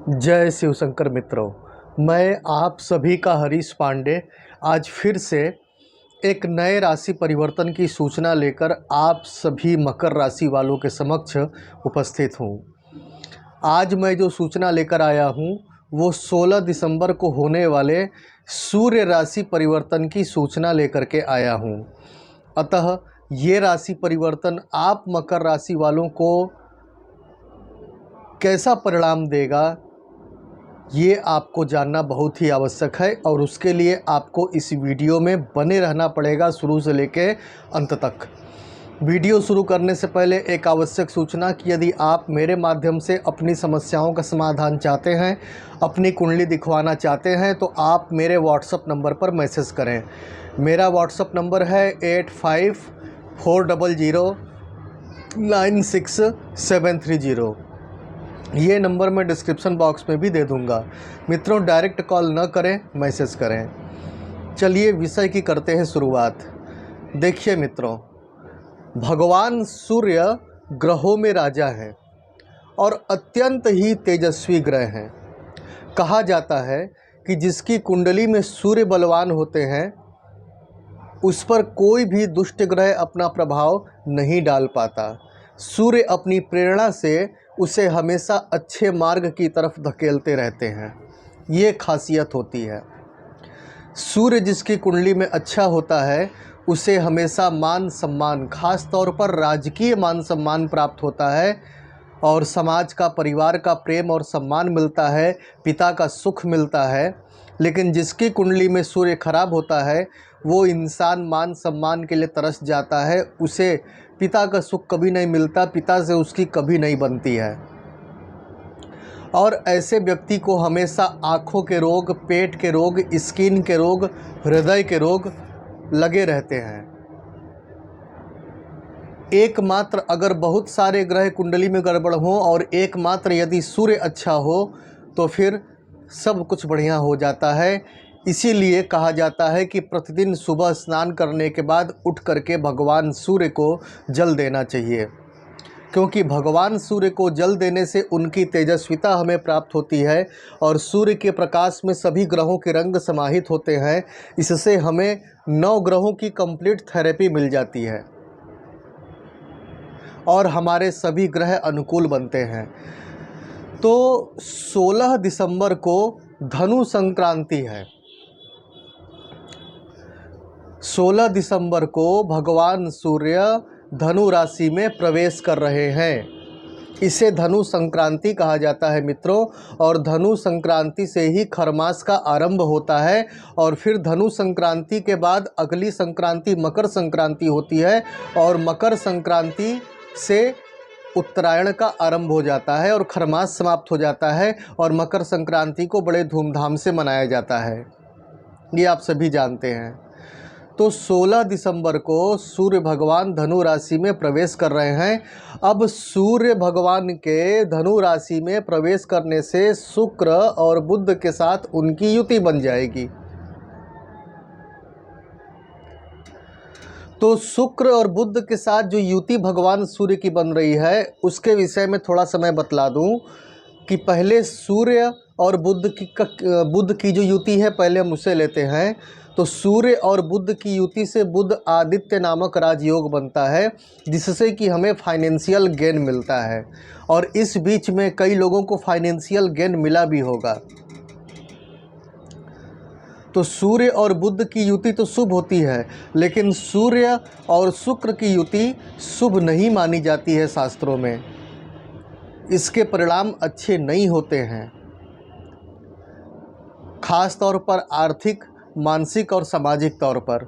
जय शिव शंकर मित्रों, मैं आप सभी का हरीश पांडे आज फिर से एक नए राशि परिवर्तन की सूचना लेकर आप सभी मकर राशि वालों के समक्ष उपस्थित हूँ। आज मैं जो सूचना लेकर आया हूँ वो 16 दिसंबर को होने वाले सूर्य राशि परिवर्तन की सूचना लेकर के आया हूँ। अतः ये राशि परिवर्तन आप मकर राशि वालों को कैसा परिणाम देगा ये आपको जानना बहुत ही आवश्यक है और उसके लिए आपको इस वीडियो में बने रहना पड़ेगा शुरू से लेके अंत तक। वीडियो शुरू करने से पहले एक आवश्यक सूचना कि यदि आप मेरे माध्यम से अपनी समस्याओं का समाधान चाहते हैं, अपनी कुंडली दिखवाना चाहते हैं तो आप मेरे व्हाट्सएप नंबर पर मैसेज करें। मेरा व्हाट्सएप नंबर है 8540096730। ये नंबर मैं डिस्क्रिप्शन बॉक्स में भी दे दूंगा। मित्रों, डायरेक्ट कॉल न करें, मैसेज करें। चलिए विषय की करते हैं शुरुआत। देखिए मित्रों, भगवान सूर्य ग्रहों में राजा हैं और अत्यंत ही तेजस्वी ग्रह हैं। कहा जाता है कि जिसकी कुंडली में सूर्य बलवान होते हैं उस पर कोई भी दुष्ट ग्रह अपना प्रभाव नहीं डाल पाता। सूर्य अपनी प्रेरणा से उसे हमेशा अच्छे मार्ग की तरफ धकेलते रहते हैं। ये खासियत होती है। सूर्य जिसकी कुंडली में अच्छा होता है उसे हमेशा मान सम्मान, खास तौर पर राजकीय मान सम्मान प्राप्त होता है और समाज का, परिवार का प्रेम और सम्मान मिलता है, पिता का सुख मिलता है। लेकिन जिसकी कुंडली में सूर्य खराब होता है वो इंसान मान सम्मान के लिए तरस जाता है, उसे पिता का सुख कभी नहीं मिलता, पिता से उसकी कभी नहीं बनती है और ऐसे व्यक्ति को हमेशा आँखों के रोग, पेट के रोग, स्किन के रोग, हृदय के रोग लगे रहते हैं। एकमात्र अगर बहुत सारे ग्रह कुंडली में गड़बड़ हों और एकमात्र यदि सूर्य अच्छा हो तो फिर सब कुछ बढ़िया हो जाता है। इसीलिए कहा जाता है कि प्रतिदिन सुबह स्नान करने के बाद उठ करके भगवान सूर्य को जल देना चाहिए, क्योंकि भगवान सूर्य को जल देने से उनकी तेजस्विता हमें प्राप्त होती है और सूर्य के प्रकाश में सभी ग्रहों के रंग समाहित होते हैं। इससे हमें 9 ग्रहों की कंप्लीट थेरेपी मिल जाती है और हमारे सभी ग्रह अनुकूल बनते हैं। तो 16 दिसंबर को धनु संक्रांति है। 16 दिसंबर को भगवान सूर्य धनु राशि में प्रवेश कर रहे हैं। इसे धनु संक्रांति कहा जाता है मित्रों। और धनु संक्रांति से ही खरमास का आरंभ होता है और फिर धनु संक्रांति के बाद अगली संक्रांति मकर संक्रांति होती है और मकर संक्रांति से उत्तरायण का आरंभ हो जाता है और खरमास समाप्त हो जाता है और मकर संक्रांति को बड़े धूमधाम से मनाया जाता है। ये आप सभी जानते हैं। तो 16 दिसंबर को सूर्य भगवान धनु राशि में प्रवेश कर रहे हैं। अब सूर्य भगवान के धनु राशि में प्रवेश करने से शुक्र और बुध के साथ उनकी युति बन जाएगी। तो शुक्र और बुध के साथ जो युति भगवान सूर्य की बन रही है उसके विषय में थोड़ा समय बतला दूं कि पहले सूर्य और बुध की जो युति है पहले हम उसे लेते हैं। तो सूर्य और बुध की युति से बुध आदित्य नामक राजयोग बनता है जिससे कि हमें फाइनेंशियल गेन मिलता है और इस बीच में कई लोगों को फाइनेंशियल गेन मिला भी होगा। तो सूर्य और बुध की युति तो शुभ होती है, लेकिन सूर्य और शुक्र की युति शुभ नहीं मानी जाती है शास्त्रों में। इसके परिणाम अच्छे नहीं होते हैं, खास तौर पर आर्थिक, मानसिक और सामाजिक तौर पर।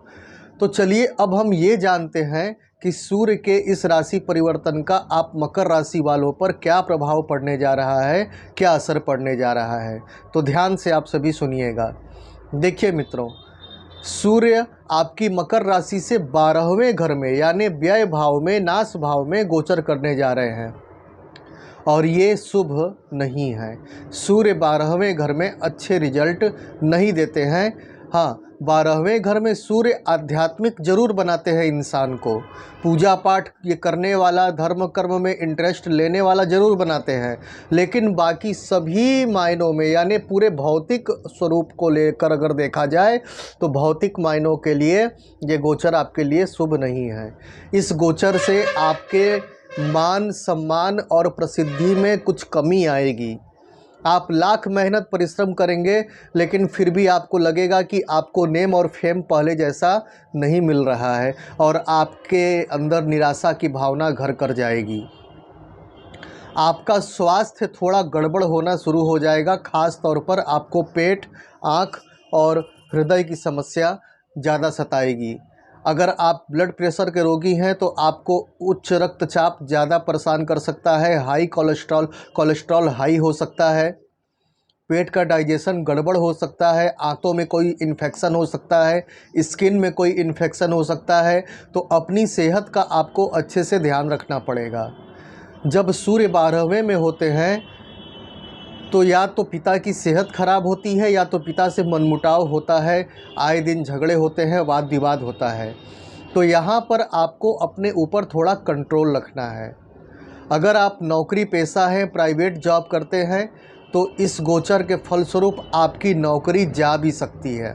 तो चलिए अब हम ये जानते हैं कि सूर्य के इस राशि परिवर्तन का आप मकर राशि वालों पर क्या प्रभाव पड़ने जा रहा है, क्या असर पड़ने जा रहा है। तो ध्यान से आप सभी सुनिएगा। देखिए मित्रों, सूर्य आपकी मकर राशि से 12वें घर में यानी व्यय भाव में, नाश भाव में गोचर करने जा रहे हैं और ये शुभ नहीं है। सूर्य 12वें घर में अच्छे रिजल्ट नहीं देते हैं। हाँ, 12वें घर में सूर्य आध्यात्मिक जरूर बनाते हैं इंसान को, पूजा पाठ ये करने वाला, धर्म कर्म में इंटरेस्ट लेने वाला जरूर बनाते हैं, लेकिन बाकी सभी मायनों में यानी पूरे भौतिक स्वरूप को लेकर अगर देखा जाए तो भौतिक मायनों के लिए ये गोचर आपके लिए शुभ नहीं है। इस गोचर से आपके मान सम्मान और प्रसिद्धि में कुछ कमी आएगी। आप लाख मेहनत परिश्रम करेंगे लेकिन फिर भी आपको लगेगा कि आपको नेम और फेम पहले जैसा नहीं मिल रहा है और आपके अंदर निराशा की भावना घर कर जाएगी। आपका स्वास्थ्य थोड़ा गड़बड़ होना शुरू हो जाएगा, ख़ास तौर पर आपको पेट, आँख और हृदय की समस्या ज़्यादा सताएगी। अगर आप ब्लड प्रेशर के रोगी हैं तो आपको उच्च रक्तचाप ज़्यादा परेशान कर सकता है, हाई कोलेस्ट्रॉल हाई हो सकता है, पेट का डाइजेशन गड़बड़ हो सकता है, आंतों में कोई इन्फेक्शन हो सकता है, स्किन में कोई इन्फेक्शन हो सकता है। तो अपनी सेहत का आपको अच्छे से ध्यान रखना पड़ेगा। जब सूर्य 12वें में होते हैं तो या तो पिता की सेहत खराब होती है या तो पिता से मनमुटाव होता है, आए दिन झगड़े होते हैं, वाद विवाद होता है। तो यहाँ पर आपको अपने ऊपर थोड़ा कंट्रोल रखना है। अगर आप नौकरी पेशा हैं, प्राइवेट जॉब करते हैं तो इस गोचर के फलस्वरूप आपकी नौकरी जा भी सकती है।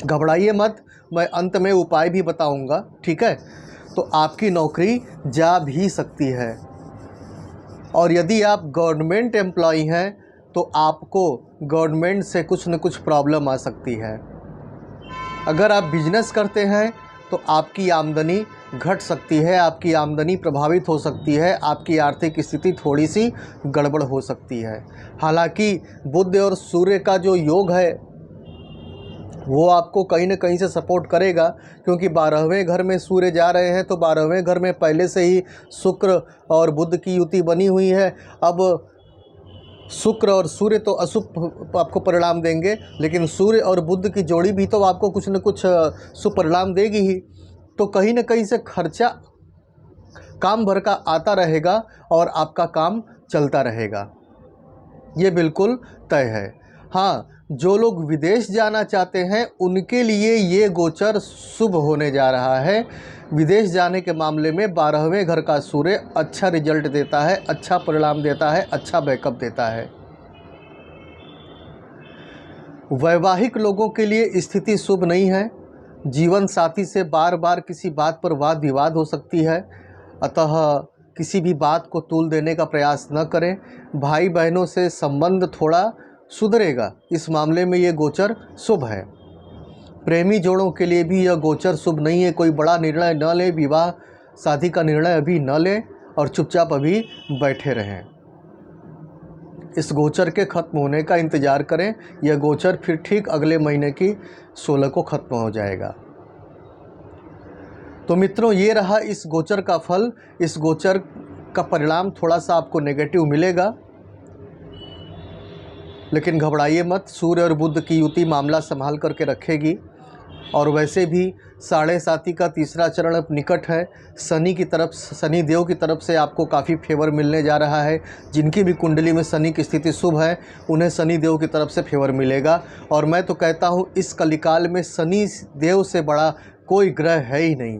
घबराइए मत, मैं अंत में उपाय भी बताऊंगा, ठीक है। तो आपकी नौकरी जा भी सकती है। और यदि आप गवर्नमेंट एम्प्लॉई हैं तो आपको गवर्नमेंट से कुछ न कुछ प्रॉब्लम आ सकती है। अगर आप बिजनेस करते हैं तो आपकी आमदनी घट सकती है, आपकी आमदनी प्रभावित हो सकती है, आपकी आर्थिक स्थिति थोड़ी सी गड़बड़ हो सकती है। हालांकि बुध और सूर्य का जो योग है वो आपको कहीं न कहीं से सपोर्ट करेगा, क्योंकि 12वें घर में सूर्य जा रहे हैं तो 12वें घर में पहले से ही शुक्र और बुध की युति बनी हुई है। अब शुक्र और सूर्य तो अशुभ आपको परिणाम देंगे, लेकिन सूर्य और बुध की जोड़ी भी तो आपको कुछ न कुछ शुभ परिणाम देगी ही। तो कहीं न कहीं से खर्चा काम भर का आता रहेगा और आपका काम चलता रहेगा, ये बिल्कुल तय है। हाँ, जो लोग विदेश जाना चाहते हैं उनके लिए ये गोचर शुभ होने जा रहा है। विदेश जाने के मामले में 12वें घर का सूर्य अच्छा रिजल्ट देता है, अच्छा परिणाम देता है, अच्छा बैकअप देता है। वैवाहिक लोगों के लिए स्थिति शुभ नहीं है। जीवन साथी से बार बार किसी बात पर वाद विवाद हो सकती है, अतः किसी भी बात को तूल देने का प्रयास न करें। भाई बहनों से संबंध थोड़ा सुधरेगा, इस मामले में ये गोचर शुभ है। प्रेमी जोड़ों के लिए भी यह गोचर शुभ नहीं है। कोई बड़ा निर्णय न लें, विवाह शादी का निर्णय अभी न लें और चुपचाप अभी बैठे रहें। इस गोचर के खत्म होने का इंतज़ार करें। यह गोचर फिर ठीक अगले महीने की 16 को खत्म हो जाएगा। तो मित्रों, ये रहा इस गोचर का फल। इस गोचर का परिणाम थोड़ा सा आपको नेगेटिव मिलेगा, लेकिन घबराइए मत। सूर्य और बुध की युति मामला संभाल करके रखेगी। और वैसे भी 7.5 का तीसरा चरण अब निकट है। शनि की तरफ, शनि देव की तरफ से आपको काफ़ी फेवर मिलने जा रहा है। जिनकी भी कुंडली में शनि की स्थिति शुभ है उन्हें शनि देव की तरफ से फेवर मिलेगा। और मैं तो कहता हूँ इस कलिकाल में शनि देव से बड़ा कोई ग्रह है ही नहीं,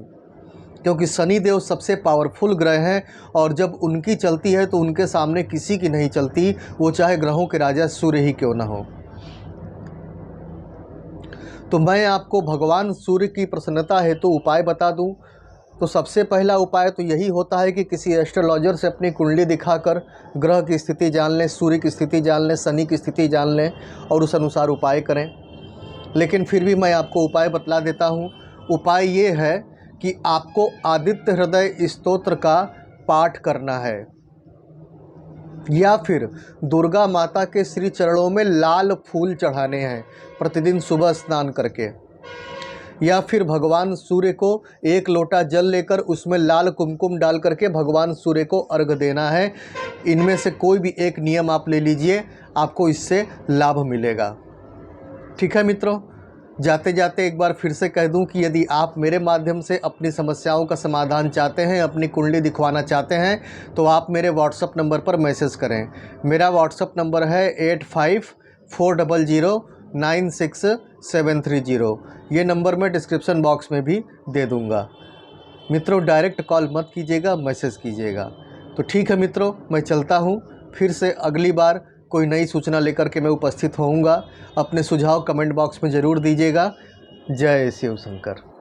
क्योंकि शनि देव सबसे पावरफुल ग्रह हैं और जब उनकी चलती है तो उनके सामने किसी की नहीं चलती, वो चाहे ग्रहों के राजा सूर्य ही क्यों ना हो। तो मैं आपको भगवान सूर्य की प्रसन्नता हेतु उपाय बता दूं तो सबसे पहला उपाय तो यही होता है कि किसी एस्ट्रोलॉजर से अपनी कुंडली दिखाकर ग्रह की स्थिति जान लें, सूर्य की स्थिति जान लें, शनि की स्थिति जान लें और उस अनुसार उपाय करें। लेकिन फिर भी मैं आपको उपाय बतला देता हूँ। उपाय ये है कि आपको आदित्य हृदय स्तोत्र का पाठ करना है, या फिर दुर्गा माता के श्री चरणों में लाल फूल चढ़ाने हैं प्रतिदिन सुबह स्नान करके, या फिर भगवान सूर्य को 1 लोटा जल लेकर उसमें लाल कुमकुम डाल करके भगवान सूर्य को अर्घ देना है। इनमें से कोई भी एक नियम आप ले लीजिए, आपको इससे लाभ मिलेगा। ठीक है मित्रों, जाते जाते एक बार फिर से कह दूं कि यदि आप मेरे माध्यम से अपनी समस्याओं का समाधान चाहते हैं, अपनी कुंडली दिखवाना चाहते हैं, तो आप मेरे व्हाट्सअप नंबर पर मैसेज करें। मेरा व्हाट्सअप नंबर है 854009 96,730। ये नंबर मैं डिस्क्रिप्शन बॉक्स में भी दे दूँगा। मित्रों डायरेक्ट कॉल मत कीजिएगा, मैसेज कीजिएगा। तो ठीक है मित्रों, मैं चलता हूँ। फिर से अगली बार कोई नई सूचना लेकर के मैं उपस्थित होऊंगा। अपने सुझाव कमेंट बॉक्स में ज़रूर दीजिएगा। जय शिव शंकर।